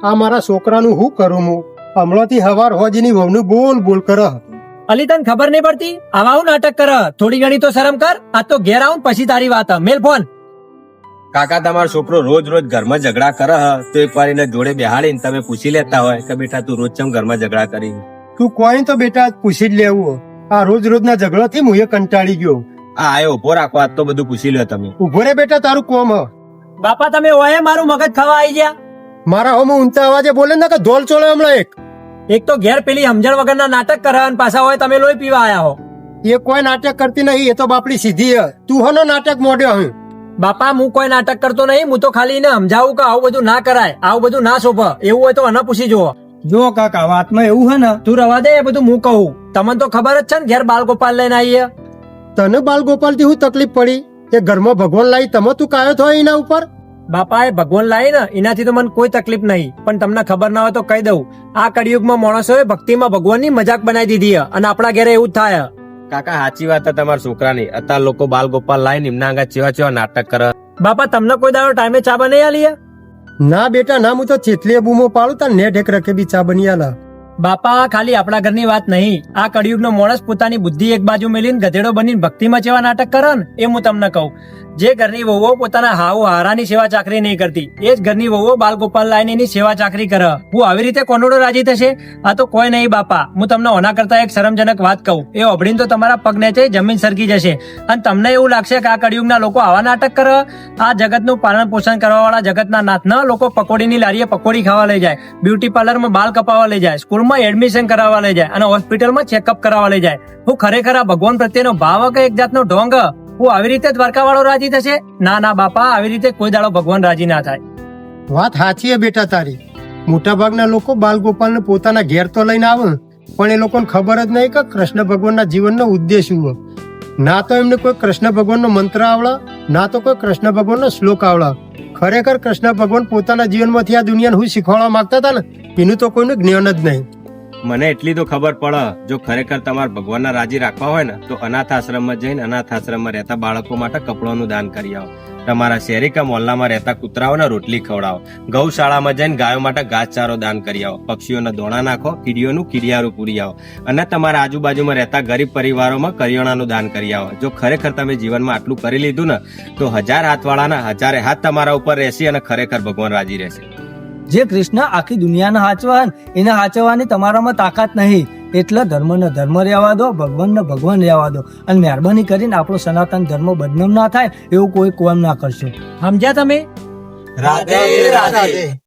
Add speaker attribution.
Speaker 1: આ મારા છોકરાનું શું કરું હું? હમણાંથી હવાર હોજીની વહુનું બોલ બોલ કર.
Speaker 2: અલી તને ખબર નહીં પડતી? આવા હું નાટક કર? થોડી ઘણી તો શરમ કર. આ તો ઘેર આવું પછી તારી વાત. મેલ ફોન.
Speaker 3: કાકા તમારો છોકરો રોજ રોજ ઘરમાં ઝઘડા કરે તો એક વાર એને જોડે બેહાડીને તમે પૂછી લેતા હોય કે બેટા તું રોજ ચમ ઘરમાં ઝઘડા કરી?
Speaker 1: તું કોઈ તો બેટા પૂછી જ લેવું. આ રોજ રોજના ઝઘડાથી હું એ કંટાળી ગયો.
Speaker 3: આ આયો ઉભો રાખો, આજ તો બધું પૂછી લ્યો તમે.
Speaker 1: ઉભો રે બેટા, તારું કોમ હ.
Speaker 2: બાપા તમે ઓએ મારું મગજ ખાવા આવી ગયા.
Speaker 1: મારા હોમ ઊંચા અવાજે બોલે ને કે ધોલ ચોળે હમણાં
Speaker 2: એક તો ઘેર પેલી સમજણ વગરના નાટક કરે અને પાછા હોય તમે લોહી પીવા આયા હો.
Speaker 1: એ કોઈ નાટક કરતી નહીં, એ તો બાપડી સીધી હ. તું હોનો નાટક મોડ્યો હું?
Speaker 2: બાપા હું કોઈ નાટક કરતો નહીં. હું તો ખાલી એને સમજાવું કે આવું બધું ના કરાય, આવું બધું ના શોભે. એવું હોય તો એને પૂછી જુઓ.
Speaker 4: જો કાકા વાતમાં એવું હે ને,
Speaker 2: તું રવા દે, એ બધું હું કહું. તમને તો ખબર જ છે ને ઘેર બાલ ગોપાલ લઈને આવીએ.
Speaker 1: તને બાલ ગોપાલ થી શું તકલીફ પડી? એ ઘરમાં ભગવાન લાવી તમે તું કાયો થયો એના ઉપર?
Speaker 2: બાપા એ ભગવાન લાવી ને એનાથી તો મને કોઈ તકલીફ નહીં, પણ તમને ખબર ના હોય તો કહી દઉં. આ કળિયુગમાં માણસોએ ભક્તિમાં ભગવાનની મજાક બનાવી દીધી છે અને આપણા ઘરે એવું જ થાય.
Speaker 3: કાકા સાચી વાત તમારા છોકરાની. અત્યારે લોકો બાલ ગોપાલ લાવીને એમના આગળ ચેવા ચેવા નાટક કરે.
Speaker 2: બાપા તમને કોઈ દાડો ટાઈમે ચા બનાવી આલી?
Speaker 1: ના બેટા ના, હું તો ચેતલીએ બૂમો પાડું તાર નેટ એક રકે બી ચા બની આલા.
Speaker 2: બાપા ખાલી આપણા ઘરની વાત નહીં, આ કળિયુગનો માણસ પોતાની બુદ્ધિ એક બાજુ મેલીને ગધેડો બનીને ભક્તિમાં જેવા નાટક કરે ને એ હું તમને કહું. જે ઘરની વહુઓ પોતાના હાવ હારાની સેવા ચાકરી નહીં કરતી, એ જ ઘરની વહુઓ બાલ ગોપાલ લાઈને એની સેવા ચાકરી કરે. હું આવી રીતે કોનોડો રાજી થશે? આ તો કોઈ નહીં બાપા. હું તમને ઓના કરતા એક શરમજનક વાત કહું, એ ઓભળીને તો તમારા પગ નેચે જમીન સરકી જશે અને તમને એવું લાગશે કે આ કળિયુગના લોકો આવા નાટક કરે. આ જગતનું પાલન પોષણ કરવા વાળા જગતના નાથના લોકો પકોડીની લારીએ પકોડી ખાવા લઈ જાય, બ્યુટી પાર્લરમાં બાલ કપાવવા લઈ જાય, સ્કૂલમાં એડમિશન કરાવવા લઈ જાય અને હોસ્પિટલમાં ચેકઅપ કરાવવા લઈ જાય. હું ખરેખર આ ભગવાન પ્રત્યેનો ભાવ કે એક જાતનો ઢોંગ? હું આવી રીતે દ્વારકા વાળો રાજી થશે? ના ના બાપા, આવી રીતે કોઈ દાડો ભગવાન રાજી ના થાય.
Speaker 1: વાત સાચી હે બેટા તારી. મોટા ભાગના લોકો બાલ ગોપાલને પોતાના ઘેર તો લઈને આવે, પણ એ લોકોને ખબર જ નહીં કે કૃષ્ણ ભગવાનના જીવનનો ઉદ્દેશ શું. ના તો એમને કોઈ કૃષ્ણ ભગવાનનો મંત્ર આવડે, ના તો કોઈ કૃષ્ણ ભગવાનનો શ્લોક આવડે. ખરેખર કૃષ્ણ ભગવાન પોતાના જીવનમાંથી આ દુનિયાને હું શીખવાડવા માંગતા હતા ને, એનું તો કોઈનું જ્ઞાન જ નહીં.
Speaker 3: મને એટલી તો ખબર પડે, જો ખરેખર તમારે ભગવાનના રાજી રાખવા હોય ને તો અનાથ આશ્રમમાં જઈને અનાથ આશ્રમમાં રહેતા બાળકો માટે કપડાનું દાન કરી આવો. તમારા શહેરી કે મોહલ્લામાં રહેતા કૂતરાઓને રોટલી ખવડાવો. ગૌશાળામાં જઈને ગાયો માટે ઘાસચારો દાન કરી આવો. પક્ષીઓને દોણા નાખો, કીડીઓનું કીડિયારું પૂરી આવો અને તમારા આજુબાજુમાં રહેતા ગરીબ પરિવારોમાં કરિયાણાનું દાન કરી આવો. જો ખરેખર તમે જીવનમાં આટલું કરી લીધું ને તો 1000 હાથવાળાના 1000 હાથ તમારા ઉપર રહેશે અને ખરેખર ભગવાન રાજી રહેશે.
Speaker 4: જે કૃષ્ણ આખી દુનિયાને હાચવા એને હાચવવાની તમારામાં તાકાત નહીં, એટલે ધર્મને ધર્મ રહેવા દો, ભગવાનને ભગવાન રહેવા દો અને મહેરબાની કરીને આપણો સનાતન ધર્મ બદનામ ના થાય એવું કોઈ કોમ ના કરશો.
Speaker 2: સમજ્યા તમે?
Speaker 3: રાધે રાધે.